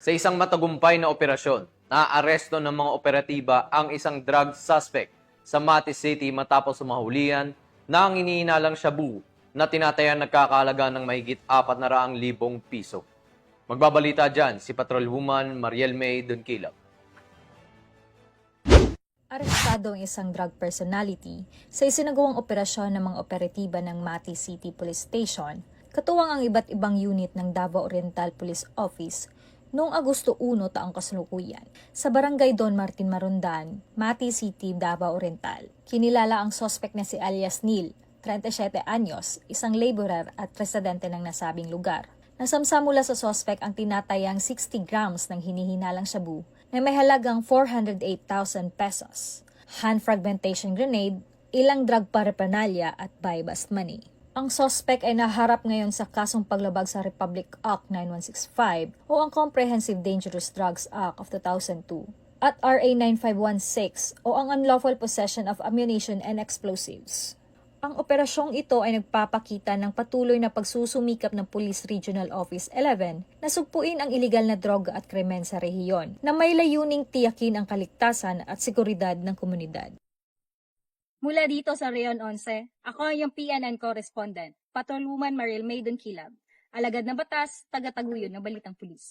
Sa isang matagumpay na operasyon, naaresto ng mga operatiba ang isang drug suspect sa Mati City matapos mahulihan ng iniinalang shabu na tinatayang nagkakahalaga ng mahigit 400,000 piso. Magbabalita dyan si Patrolwoman Mariel May Dunkilap. Arestado ang isang drug personality sa isinagawang operasyon ng mga operatiba ng Mati City Police Station, katuwang ang iba't ibang unit ng Davao Oriental Police Office noong Agosto 1 taong kasalukuyan sa Barangay Don Martin Marundan, Mati City, Davao Oriental. Kinilala ang suspect na si alias Neil, 37 anyos, isang laborer at residente ng nasabing lugar. Nasamsa mula sa suspect ang tinatayang 60 grams ng hinihinalang shabu na may halagang 408,000 pesos, hand fragmentation grenade, ilang drug paraphernalia at buy-bust money. Ang suspect ay naharap ngayon sa kasong paglabag sa Republic Act 9165 o ang Comprehensive Dangerous Drugs Act of 2002 at RA 9516 o ang Unlawful Possession of Ammunition and Explosives. Ang operasyong ito ay nagpapakita ng patuloy na pagsusumikap ng Police Regional Office 11 na sugpuin ang iligal na droga at krimen sa rehiyon na may layuning tiyakin ang kaligtasan at seguridad ng komunidad. Mula dito sa Rayon 11, ako ang iyong PNN correspondent, Patrolwoman Mariel May Dunkilab, alagad ng batas, taga-taguyod ng Balitang Pulis.